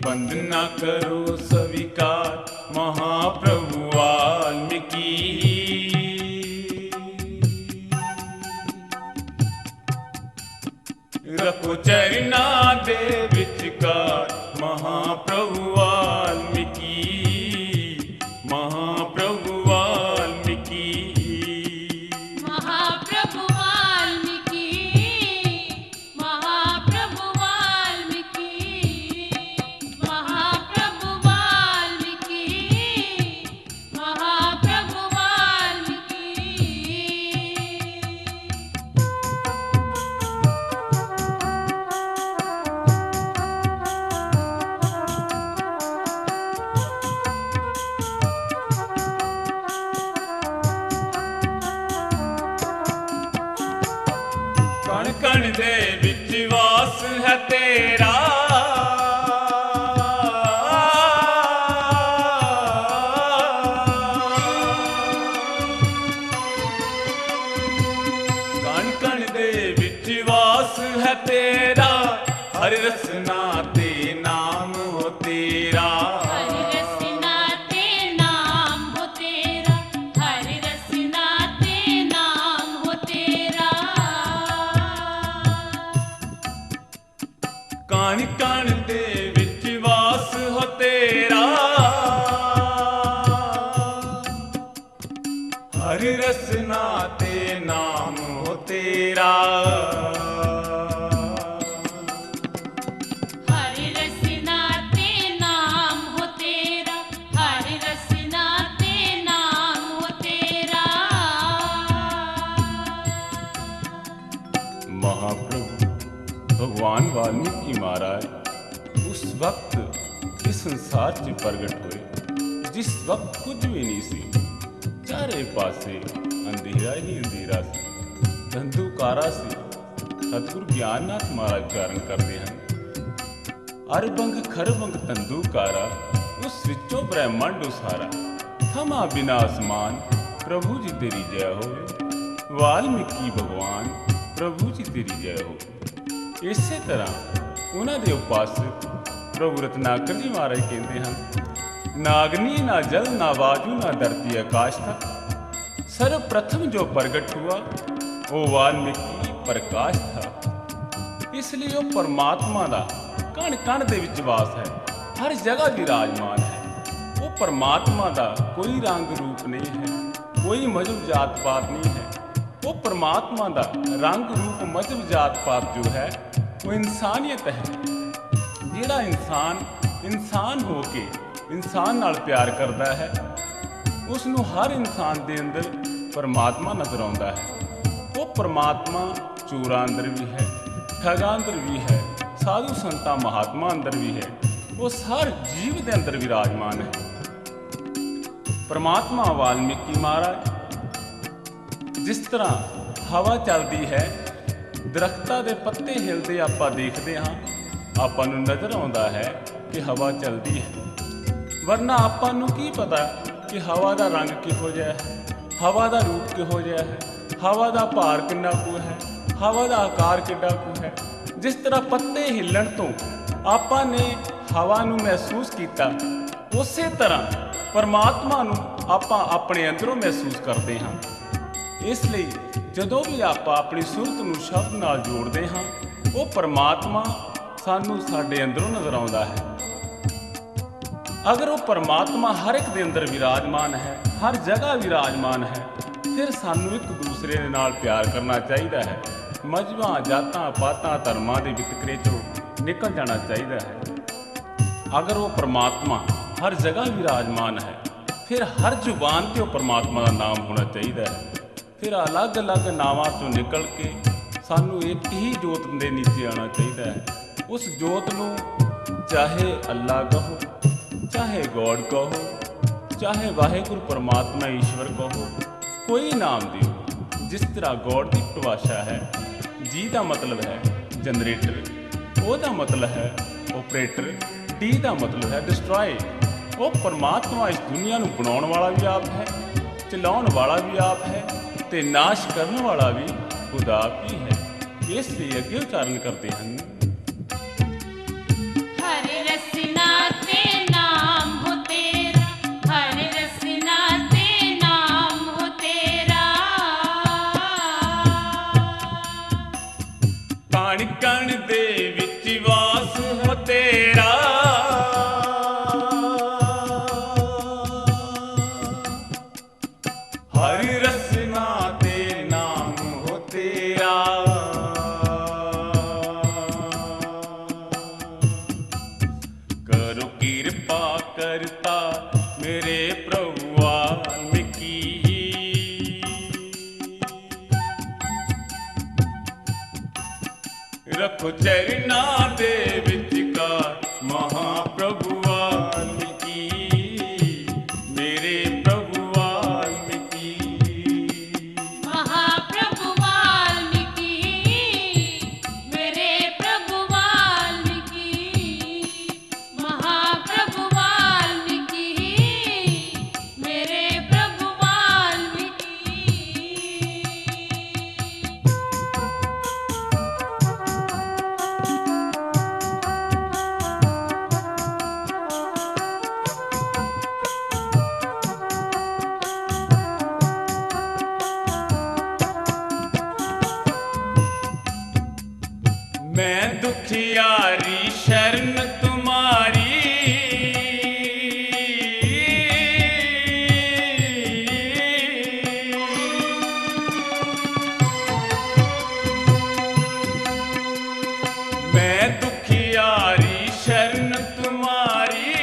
वंदना करो स्वीकार महाप्रभु वाल्मीकि। रखो चरना दे विचकार महाप्रभु वाल्मीकि, महाप्रभु वाल्मीकि। महाप्रभु वाल्मीकि, महाप्रभु वाल्मीकि, महाप्रभु वाल्मीकि, महाप्रभु वाल्मीकि। कण कण दे विच वास है तेरा, कण कण दे विच वास है तेरा, हर रसना ते नाम हो तेरा। हरि रसना ते नाम हो तेरा, हरि रसना ते नाम हो तेरा। कण कण दे विच वास हो तेरा, हर रसना ते नाम हो तेरा। हरि रसना ते नाम हो तेरा, हरि रसना ते नाम हो तेरा। महाप्रभु भगवान वाल्मीकि महाराज उस वक्त इस संसार 'ਚ प्रगट होए जिस वक्त कुछ भी नहीं सी, चारे पासे अंधेरा ही अंधेरा सी, धंधुकारा सी। सतगुरु ਗਿਆਨਨਾਥ महाराज उच्चारण करते हैं, अरबंग खरबंग तंदूकारा, उस विचों ब्रह्मंड उसारा। थमा बिना आसमान प्रभु जी तेरी जय होवे, वाल्मीकि भगवान प्रभु जी तेरी जय हो। इसे तरह ਉਹਨਾਂ ਦੇ ਉਪਾਸਕ ਪ੍ਰਭੂ ਰਤਨਾਕਰ ਜੀ ਮਹਾਰਾਜ ਕਹਿੰਦੇ ਹਨ, नागनी ना जल ना वायु ना धरती आकाश तक, सर्वप्रथम जो प्रगट हुआ वो वाल्मीकि प्रकाश था। इसलिए वो परमात्मा का कण कण दे विच वास है, हर जगह विराजमान है। वो परमात्मा का कोई रंग रूप नहीं है, कोई मजहब जात पात नहीं है। वो परमात्मा का रंग रूप मजहब जात पात जो है वो इंसानियत है। जिहड़ा इंसान हो के इंसान नाल प्यार करता है, उसनूं हर इंसान के अंदर परमात्मा नजर आता है। वो परमात्मा चोरां अंदर भी है, ठगां अंदर भी है, साधु संतां महात्मा अंदर भी है। वो हर जीव के अंदर विराजमान है। परमात्मा वाल्मीकि महाराज जिस तरह हवा चलती है, दरख्तां दे पत्ते हिलते आपां देखते हाँ, आपां नूं नज़र आउंदा है कि हवा चलती है, वरना आपां नूं की पता कि हवा का रंग किहो जिहा है, हवा का रूप किहो जिहा है, हवा का भार किन्ना कु है, हवा का आकार किड्डा कु है। जिस तरह पत्ते हिलण तो आपां ने हवा नूं महसूस किया, उस तरह परमात्मा नूं आपां अपने अंदरों महसूस करते हाँ। इसलिए जदों भी आपां अपनी सुरत नूं शब्द नाल जोड़ते हाँ, वो परमात्मा सानूं साडे अंदरों नज़र आउंदा है। अगर वो परमात्मा हर एक दे अंदर विराजमान है, हर जगह विराजमान है, फिर सानू एक दूसरे दे नाल प्यार करना चाहिए है। मजहबां जातां पातां धर्मां दे वितकरे चों निकल जाना चाहिए है। अगर वो परमात्मा हर जगह विराजमान है, फिर हर जुबान ते वो परमात्मा का नाम होना चाहिए है। फिर अलग अलग नावां चों निकल के सानू एक ही जोत दे नीचे आना चाहिए है। उस जोत नूं चाहे अल्लाह कहो, चाहे गॉड कहो, चाहे वाहेगुरु परमात्मा ईश्वर कहो, कोई नाम दिओ। जिस तरह गॉड की परिभाषा है, जी का मतलब है जनरेटर, ओ का मतलब है ऑपरेटर, डी का मतलब है डिस्ट्रॉय। वो परमात्मा इस दुनिया नूं बनाउण वाला भी आप है, चलाउण वाला भी आप है, ते नाश करने वाला भी खुद आप ही है। इसलिए अगे उच्चारण करते हैं, हरि रसना अवतार मेरे प्रभु वाल्मीकि। रखो चरना दे विचकार महाप्रभु वाल्मीकि, मेरे प्रभु वाल्मीकि। महाप्रभु वाल्मीकि, मेरे प्रभु वाल्मीकि, महाप्रभु वाल्मीकि, मेरे प्रभु वाल्मीकि। मैं दुखियारी शरण तुम्हारी, मैं दुखियारी शरण तुम्हारी,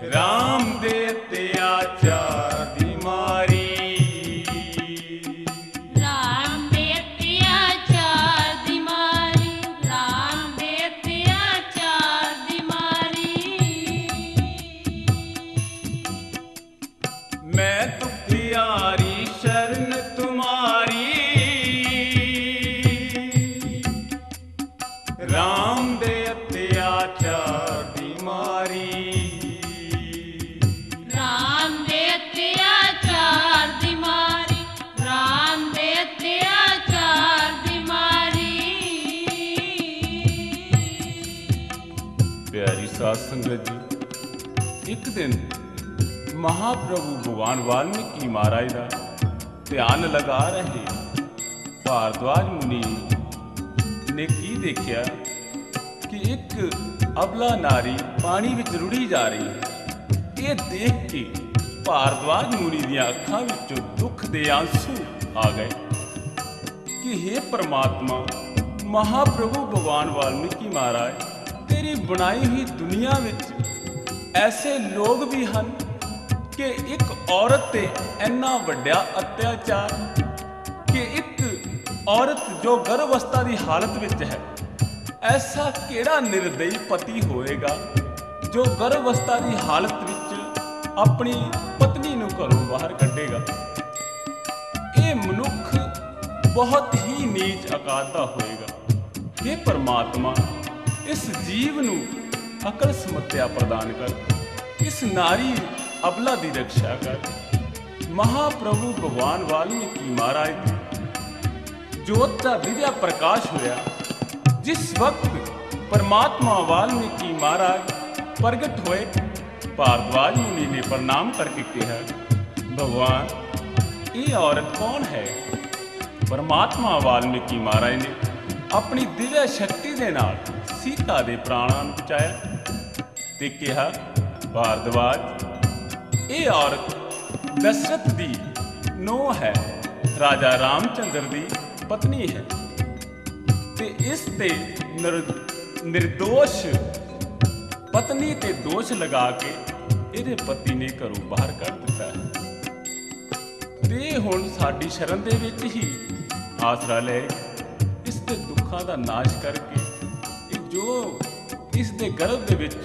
राम दे अत्याचार दी मारी। राम दे अत्याचार दी मारी, राम दे अत्याचार दी मारी। मैं दुखियारी शरण तुम्हारी, राम दे अत्याचार दी मारी। राम दे अत्याचार दी मारी, राम दे अत्याचार दी मारी। प्यारी साध संगत जी, एक दिन महाप्रभु भगवान वाल्मीकि महाराज का ध्यान लगा रहे भारद्वाज मुनि ने की देखिया कि एक अबला नारी पानी विच रुड़ी जा रही है। ये देख के भारद्वाज मुनि दी अखां विचों दुख दे आंसू आ गए कि हे परमात्मा, महाप्रभु भगवान वाल्मीकि महाराज, तेरी बनाई हुई दुनिया विच ऐसे लोग भी हैं कि एक औरत ते इन्ना वड्डा अत्याचार, कि एक औरत जो गर्भ अवस्था की हालत विच है, ऐसा केड़ा निर्दयी पति होएगा जो गर्भ अवस्था की हालत विच अपनी पत्नी नूं घरों बाहर कढेगा। ये मनुख बहुत ही नीच आकार दा होएगा। हे परमात्मा, इस जीव नूं अकल समत्या प्रदान कर, इस नारी अबला दी रक्षा कर। महाप्रभु भगवान वाल्मीकि महाराज दी जोत दा दिव्या प्रकाश होया। जिस वक्त परमात्मा वाल्मीकि महाराज प्रगट होए, भारद्वाज मुनि ने प्रणाम करके कहा, भगवान, ये औरत कौन है? परमात्मा वाल्मीकि महाराज ने अपनी दिव्य शक्ति दे नाल सीता दे प्राणां नूं बचाया ते कहा, भारद्वाज, ये औरत दशरथ दी नूंह है, राजा रामचंद्र दी पत्नी है ते इस ते निर्दोष पत्नी ते दोष लगा के ਇਹਦੇ पति ने घरों बाहर कर दिता है। ते हुण साडी शरण दे विच ही आसरा ले इस दे दुखां दा नाश करके जो इस दे गर्भ दे विच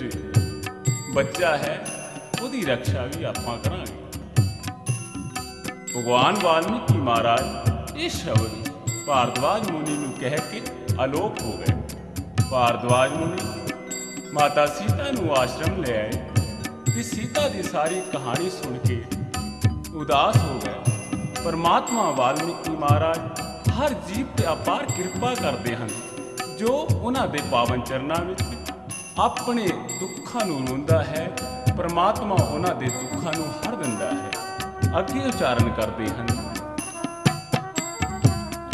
बच्चा है ਉਹਦੀ रक्षा भी आपां करांगे। भगवान वाल्मीकि महाराज ये शब्द भारद्वाज मुनि नूं कह के आलोक हो गए। भारद्वाज मुनि माता सीता नूं आश्रम ले आए ते सीता की सारी कहानी सुन के उदास हो गए। परमात्मा वाल्मीकि महाराज हर जीव ते अपार कृपा करते हैं जो उन्हां दे पावन चरनां विच अपने दुखां नूं रोंदा है। परमात्मा उन्हां दे दुखां नूं हर दिंदा है। अगे उच्चारण करते हैं,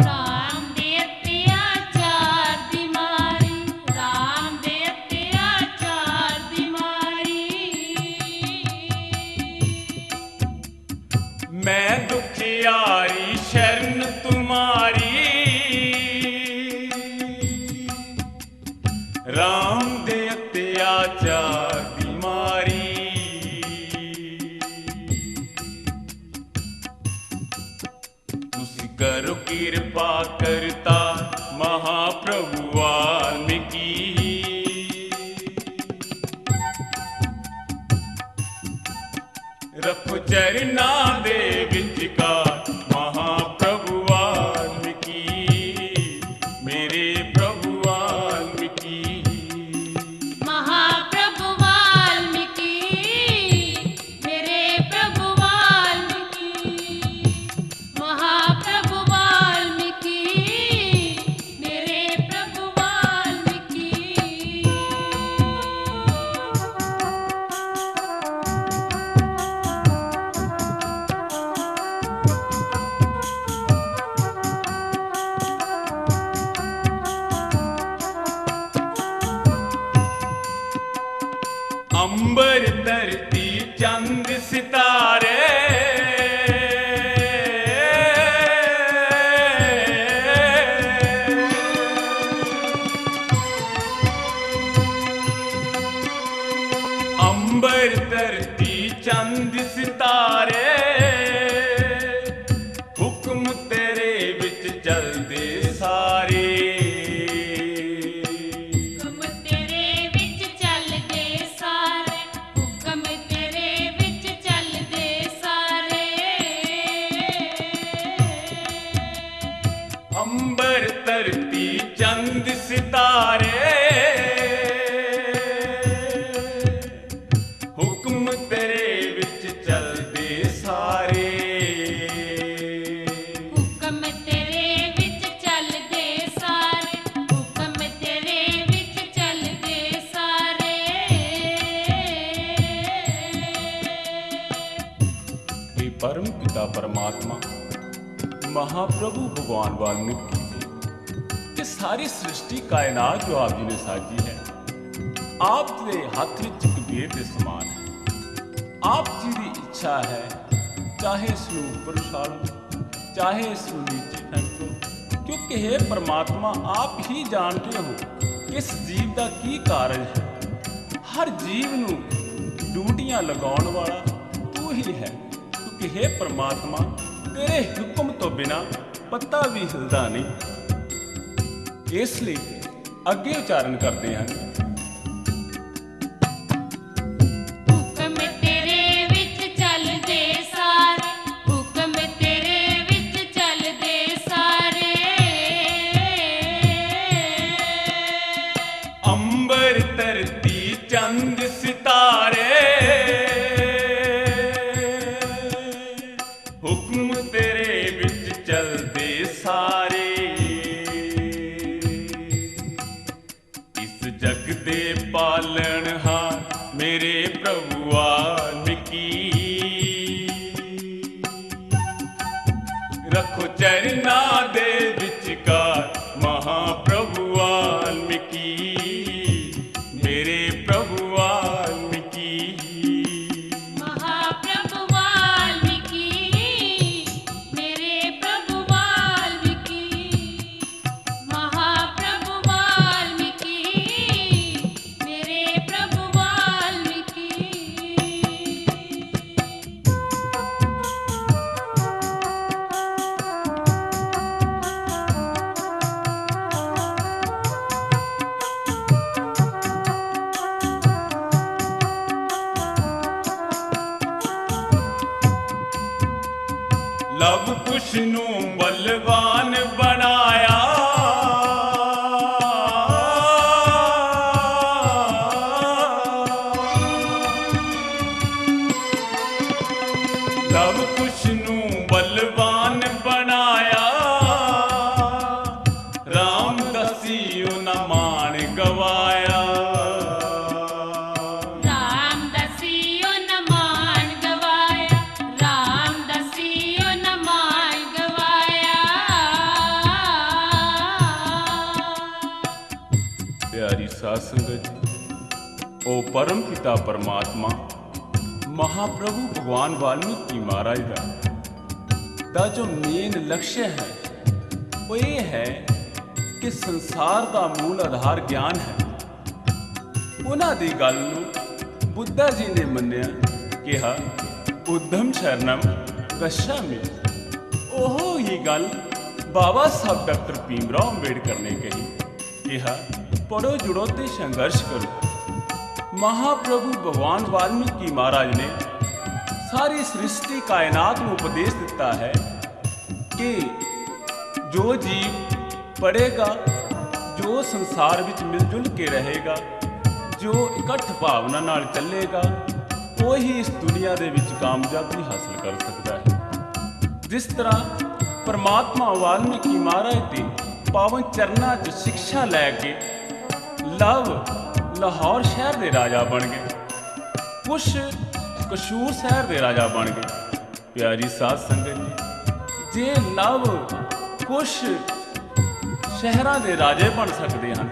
राम दे अत्याचार दी मारी, राम दे अत्याचार दी मारी। मैं दुखियारी शरण तुम्हारी, राम दे अत्याचार दी मारी। रखो चरना दे विचकार महाप्रभु वाल्मीकि, मेरे प्रभु वाल्मीकि। महाप्रभु वाल्मीकि, मेरे प्रभु वाल्मीकि, महाप्रभु वाल्मीकि, मेरे प्रभु वाल्मीकि। अंबर धरती चंद सितारे, अंबर धरती चंद सितारे, हुक्म तेरे विच चलदे सारे। हुक्म तेरे विच चलदे सारे, हुक्म तेरे विच चलदे सारे। अंबर धरती चंद सितारे, हुक्म तेरे विच चलदे सारे। हुक्म तेरे विच चलदे सारे, हुक्म तेरे विच चलदे सारे। हे परम पिता परमात्मा महाप्रभु भगवान वाल्मीकि जी, ये सारी सृष्टि कायनात जो आप जी ने साजी है, आप दे हथ विच कबीर दे समान है। आप जी की इच्छा है, चाहे इसनूं उपर उछालो, चाहे इसनूं नीचे फेंको, क्योंकि हे परमात्मा आप ही जानते हो इस जीव का की कारज है। हर जीव नूं ड्यूटियां लगाउण वाला तू ही है, क्योंककि हे परमात्मा तेरे हुक्म तो बिना पत्ता भी हिलदा नहीं। इसलिए अगे उच्चारण करते हैं। हुक्म तेरे विच चलदे सारे, हुक्म तेरे विच चलदे सारे। अंबर धरती चंद सितारे, हुक्म तेरे विच चलदे सारे। इस जग दे पालनहार मेरे प्रभु वाल्मीकि, रखो चरना दे विचकार महाप्रभु वाल्मीकि, मेरे प्रभु वाल्मीकि। महाप्रभु वाल्मीकि, मेरे प्रभु वाल्मीकि, महाप्रभु वाल्मीकि, मेरे प्रभु वाल्मीकि। लव कुश नूं बलवान बनाया, लव कुश नूं बलवान बनाया, राम दसी उन्हां मान गवाया। राम दसियो न मान गवाया, राम दसियो न मान गवाया। प्यारी साध संगत जी, ओ परम पिता परमात्मा महाप्रभु भगवान वाल्मीकि महाराज ਦਾ जो मेन लक्ष्य है वो ये है कि संसार का मूल आधार ज्ञान है। उन्हां दी गल नूं बुद्धा जी ने मन्निया, कहा उद्धम शरणम गच्छामि। ओहो ही गल बाबा साहब डॉक्टर भीमराव अंबेडकर ने कही, कहा पढ़ो जुड़ो ते संघर्ष करो। महाप्रभु भगवान वाल्मीकि महाराज ने ਸਾਰੀ ਸ੍ਰਿਸ਼ਟੀ ਕਾਇਨਾਤ ਨੂੰ ਉਪਦੇਸ਼ ਦਿੱਤਾ ਹੈ ਕਿ ਜੋ ਜੀਵ ਪੜ੍ਹੇਗਾ, ਜੋ ਸੰਸਾਰ ਵਿੱਚ ਮਿਲ ਜੁਲ ਕੇ ਰਹੇਗਾ, ਜੋ ਇਕੱਠ ਭਾਵਨਾ ਨਾਲ ਚੱਲੇਗਾ, ਉਹੀ ਇਸ ਦੁਨੀਆ ਦੇ ਵਿੱਚ ਕਾਮਯਾਬੀ ਹਾਸਲ ਕਰ ਸਕਦਾ ਹੈ। ਜਿਸ ਤਰ੍ਹਾਂ ਪਰਮਾਤਮਾ ਵਾਲਮੀਕੀ ਮਹਾਰਾਜ ਦੇ ਪਾਵਨ ਚਰਨਾਂ 'ਚ ਸਿੱਖਿਆ ਲੈ ਕੇ ਲਵ ਲਾਹੌਰ ਸ਼ਹਿਰ ਦੇ ਰਾਜਾ ਬਣ ਗਏ, ਕੁਛ ਕਸ਼ੂਰ ਸ਼ਹਿਰ ਦੇ ਰਾਜਾ ਬਣ ਗਏ। ਪਿਆਰੀ ਸਾਧ ਸੰਗਤ ਜੀ, ਜੇ ਲਵ ਕੁਛ ਸ਼ਹਿਰਾਂ ਦੇ ਰਾਜੇ ਬਣ ਸਕਦੇ ਹਨ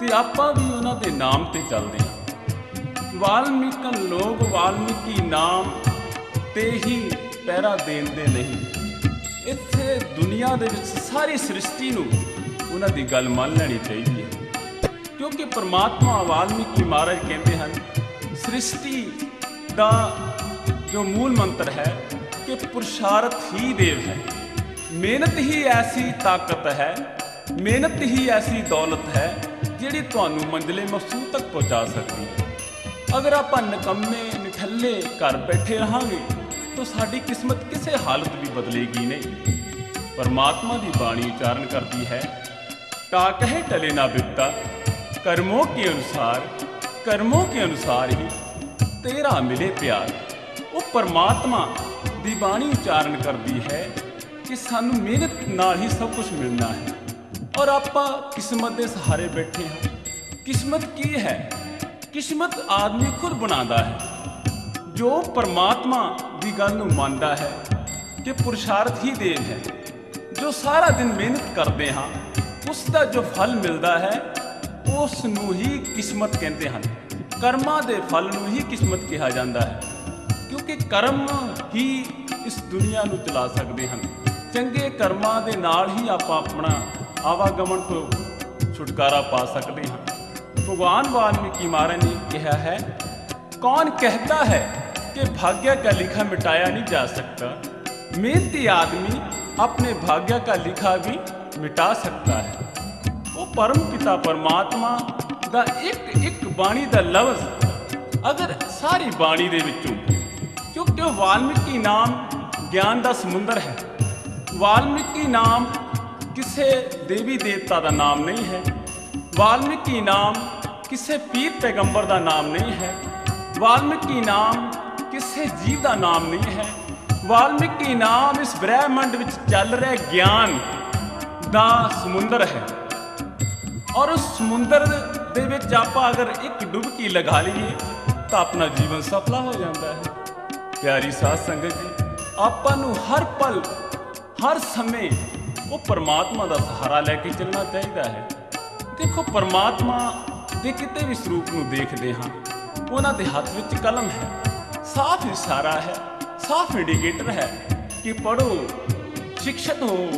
ਤੇ ਆਪਾਂ ਵੀ ਉਹਨਾਂ ਦੇ ਨਾਮ ਤੇ ਚੱਲਦੇ ਹਾਂ। ਵਾਲਮੀਕਨ ਲੋਕ ਵਾਲਮੀਕੀ ਨਾਮ ਤੇ ਹੀ ਪਹਿਰਾ ਦੇਂਦੇ ਨਹੀਂ। ਇੱਥੇ ਦੁਨੀਆ ਦੇ ਵਿੱਚ ਸਾਰੀ ਸ੍ਰਿਸ਼ਟੀ ਨੂੰ ਉਹਨਾਂ ਦੀ ਗੱਲ ਮੰਨ ਲੈਣੀ ਚਾਹੀਦੀ ਹੈ, ਕਿਉਂਕਿ ਪਰਮਾਤਮਾ ਵਾਲਮੀਕੀ ਮਹਾਰਾਜ ਕਹਿੰਦੇ ਹਨ ਸ੍ਰਿਸ਼ਟੀ ਦਾ ਜੋ ਮੂਲ ਮੰਤਰ ਹੈ ਕਿ ਪੁਰਸ਼ਾਰਥ ਹੀ ਦੇਵ ਹੈ। ਮਿਹਨਤ ਹੀ ਐਸੀ ਤਾਕਤ ਹੈ, ਮਿਹਨਤ ਹੀ ਐਸੀ ਦੌਲਤ ਹੈ ਜਿਹੜੀ ਤੁਹਾਨੂੰ ਮੰਜ਼ਿਲੇ ਮਕਸੂਦ ਤੱਕ ਪਹੁੰਚਾ ਸਕਦੀ ਹੈ। ਅਗਰ ਆਪਾਂ ਨਿਕੰਮੇ ਨਿਠੱਲੇ ਘਰ ਬੈਠੇ ਰਹਾਂਗੇ ਤਾਂ ਸਾਡੀ ਕਿਸਮਤ ਕਿਸੇ ਹਾਲਤ ਵੀ ਬਦਲੇਗੀ ਨਹੀਂ। ਪਰਮਾਤਮਾ ਦੀ ਬਾਣੀ ਉਚਾਰਨ ਕਰਦੀ ਹੈ, ਤਾ ਕਹੇ ਟਲੇ ਨਾ ਬਿਪਤਾ, ਕਰਮੋਂ ਕੇ ਅਨੁਸਾਰ ਹੀ ਤੇਰਾ ਮਿਲੇ ਪਿਆਰ। ਉਹ ਪਰਮਾਤਮਾ ਦੀ ਬਾਣੀ ਉਚਾਰਨ ਕਰਦੀ ਹੈ ਕਿ ਸਾਨੂੰ ਮਿਹਨਤ ਨਾਲ ਹੀ ਸਭ ਕੁਝ ਮਿਲਣਾ ਹੈ, ਔਰ ਆਪਾਂ ਕਿਸਮਤ ਦੇ ਸਹਾਰੇ ਬੈਠੇ ਹਾਂ। ਕਿਸਮਤ ਕੀ ਹੈ? ਕਿਸਮਤ ਆਦਮੀ ਖੁਦ ਬਣਾਉਂਦਾ ਹੈ। ਜੋ ਪਰਮਾਤਮਾ ਦੀ ਗੱਲ ਨੂੰ ਮੰਨਦਾ ਹੈ ਕਿ ਪੁਰਸ਼ਾਰਥ ਹੀ ਦੇਵ ਹੈ, ਜੋ ਸਾਰਾ ਦਿਨ ਮਿਹਨਤ ਕਰਦੇ ਹਾਂ ਉਸ ਦਾ ਜੋ ਫਲ ਮਿਲਦਾ ਹੈ ਉਸ ਨੂੰ ਹੀ ਕਿਸਮਤ ਕਹਿੰਦੇ ਹਨ। ਕਰਮਾਂ ਦੇ ਫਲ ਨੂੰ ਹੀ ਕਿਸਮਤ ਕਿਹਾ ਜਾਂਦਾ ਹੈ, ਕਿਉਂਕਿ ਕਰਮ ਹੀ ਇਸ ਦੁਨੀਆ ਨੂੰ ਚਲਾ ਸਕਦੇ ਹਨ। ਚੰਗੇ ਕਰਮਾਂ ਦੇ ਨਾਲ ਹੀ ਆਪਾਂ ਆਪਣਾ ਆਵਾਗਮਨ ਤੋਂ ਛੁਟਕਾਰਾ ਪਾ ਸਕਦੇ ਹਾਂ। ਭਗਵਾਨ ਵਾਲਮੀਕੀ ਮਹਾराज ने कहा है, कौन कहता है कि भाग्य का लिखा मिटाया नहीं जा सकता, मेहनती आदमी अपने भाग्य का लिखा भी मिटा सकता है। वो परम पिता परमात्मा ਦਾ ਇੱਕ ਬਾਣੀ ਦਾ ਲਫ਼ਜ਼ ਅਗਰ ਸਾਰੀ ਬਾਣੀ ਦੇ ਵਿੱਚੋਂ, ਕਿਉਂਕਿ ਉਹ ਵਾਲਮੀਕੀ ਨਾਮ ਗਿਆਨ ਦਾ ਸਮੁੰਦਰ ਹੈ। ਵਾਲਮੀਕੀ ਨਾਮ ਕਿਸੇ ਦੇਵੀ ਦੇਵਤਾ ਦਾ ਨਾਮ ਨਹੀਂ ਹੈ। ਵਾਲਮੀਕੀ ਨਾਮ ਕਿਸੇ ਪੀਰ ਪੈਗੰਬਰ ਦਾ ਨਾਮ ਨਹੀਂ ਹੈ। ਵਾਲਮੀਕੀ ਨਾਮ ਕਿਸੇ ਜੀਵ ਦਾ ਨਾਮ ਨਹੀਂ ਹੈ। ਵਾਲਮੀਕੀ ਨਾਮ ਇਸ ਬ੍ਰਹਿਮੰਡ ਵਿੱਚ ਚੱਲ ਰਹੇ ਗਿਆਨ ਦਾ ਸਮੁੰਦਰ ਹੈ, ਔਰ ਉਸ ਸਮੁੰਦਰ ਦੇ ਵਿੱਚ ਆਪਾਂ ਅਗਰ ਇੱਕ ਡੁਬਕੀ ਲਗਾ ਲਈਏ ਤਾਂ ਆਪਣਾ ਜੀਵਨ ਸਫਲਾ ਹੋ ਜਾਂਦਾ ਹੈ। ਪਿਆਰੀ ਸਾਧ ਸੰਗਤ ਜੀ, ਆਪਾਂ ਨੂੰ ਹਰ ਪਲ ਹਰ ਸਮੇਂ ਉਹ ਪਰਮਾਤਮਾ ਦਾ ਸਹਾਰਾ ਲੈ ਕੇ ਚੱਲਣਾ ਚਾਹੀਦਾ ਹੈ। ਦੇਖੋ, ਪਰਮਾਤਮਾ ਦੇ ਕਿਤੇ ਵੀ ਸਰੂਪ ਨੂੰ ਦੇਖਦੇ ਹਾਂ, ਉਹਨਾਂ ਦੇ ਹੱਥ ਵਿੱਚ ਕਲਮ ਹੈ, ਸਾਫ਼ ਇਸ਼ਾਰਾ ਹੈ, ਸਾਫ਼ ਇੰਡੀਕੇਟਰ ਹੈ ਕਿ ਪੜ੍ਹੋ, ਸਿੱਖਿਅਤ ਹੋ।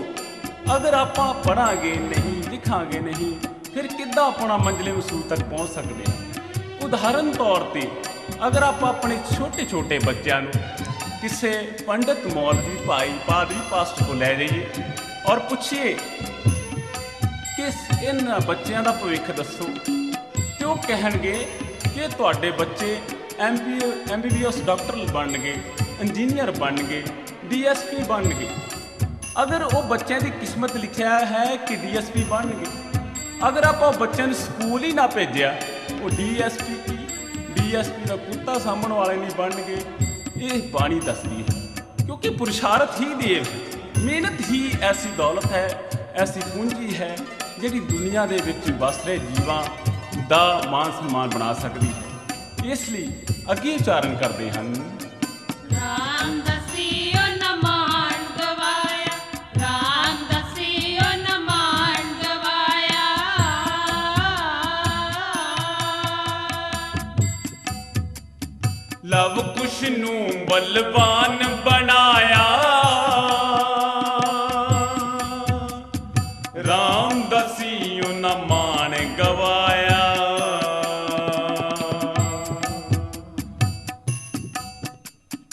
ਅਗਰ ਆਪਾਂ ਪੜ੍ਹਾਂਗੇ ਨਹੀਂ, ਲਿਖਾਂਗੇ ਨਹੀਂ, ਫਿਰ ਕਿੱਦਾਂ ਆਪਣਾ ਮੰਜ਼ਿਲੇ ਮਕਸੂਦ ਤੱਕ ਪਹੁੰਚ ਸਕਦੇ ਹਾਂ। ਉਦਾਹਰਨ ਤੌਰ ਤੇ ਅਗਰ ਆਪਾਂ ਆਪਣੇ ਛੋਟੇ ਬੱਚਿਆਂ ਨੂੰ ਕਿਸੇ ਪੰਡਤ, ਮੌਲਵੀ, ਭਾਈ, ਪਾਦਰੀ, ਪਾਸਟਰ ਕੋਲ ਲੈ ਜਾਈਏ ਔਰ ਪੁੱਛੀਏ ਕਿ ਇਹਨਾਂ ਬੱਚਿਆਂ ਦਾ ਭਵਿੱਖ ਦੱਸੋ, ਤੇ ਉਹ ਕਹਿਣਗੇ ਕਿ ਤੁਹਾਡੇ ਬੱਚੇ MBBS ਡਾਕਟਰ ਬਣਨਗੇ, ਇੰਜੀਨੀਅਰ ਬਣਨਗੇ, DSP ਬਣਨਗੇ। ਅਗਰ ਉਹ ਬੱਚਿਆਂ ਦੀ ਕਿਸਮਤ ਲਿਖਿਆ ਹੈ ਕਿ DSP ਬਣਨਗੇ, ਅਗਰ ਆਪਾਂ ਬੱਚਿਆਂ ਨੂੰ ਸਕੂਲ ਹੀ ਨਾ ਭੇਜਿਆ, ਉਹ DSP ਦਾ ਕੁੱਤਾ ਸਾਂਭਣ ਵਾਲੇ ਨਹੀਂ ਬਣਨਗੇ। ਇਹ ਬਾਣੀ ਦੱਸਦੀ ਹੈ, ਕਿਉਂਕਿ ਪੁਰਸ਼ਾਰਥ ਹੀ ਦੇਵ ਹੈ। ਮਿਹਨਤ ਹੀ ਐਸੀ ਦੌਲਤ ਹੈ, ਐਸੀ ਪੂੰਜੀ ਹੈ ਜਿਹੜੀ ਦੁਨੀਆ ਦੇ ਵਿੱਚ ਵਸ ਰਹੇ ਜੀਵਾਂ ਦਾ ਮਾਨ ਸਨਮਾਨ ਬਣਾ ਸਕਦੀ ਹੈ। ਇਸ ਲਈ ਅੱਗੇ ਉਚਾਰਨ ਕਰਦੇ ਹਨ, ਰਾਮ ਦਸਿਓ ਨਮਾਨ ਗਵਾਇਆ, ਰਾਮ ਦਸਿਓ ਨਮਾਨ ਗਵਾਇਆ। ਲਵ ਕੁਸ਼ ਨੂੰ ਬਲਵਾਨ ਬਣਾਇਆ, ਰਾਮ ਦਸਿਓ ਨਮਾਨ ਗਵਾਇਆ।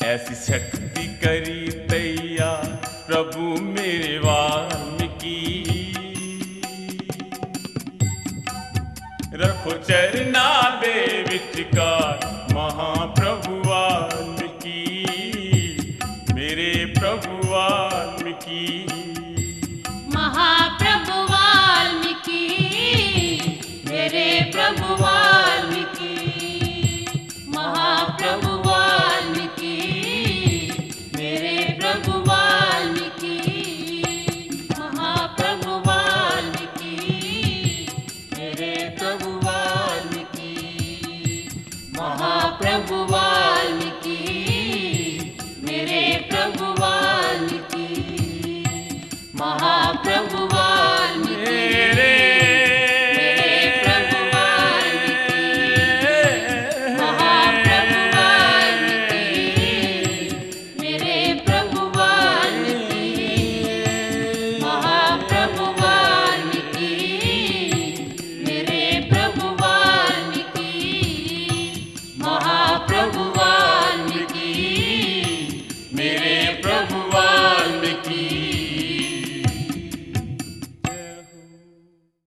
ऐसी शक्ति करी तैया प्रभु मेरे वाल्मीकि, रखो चरना दे विचकार महा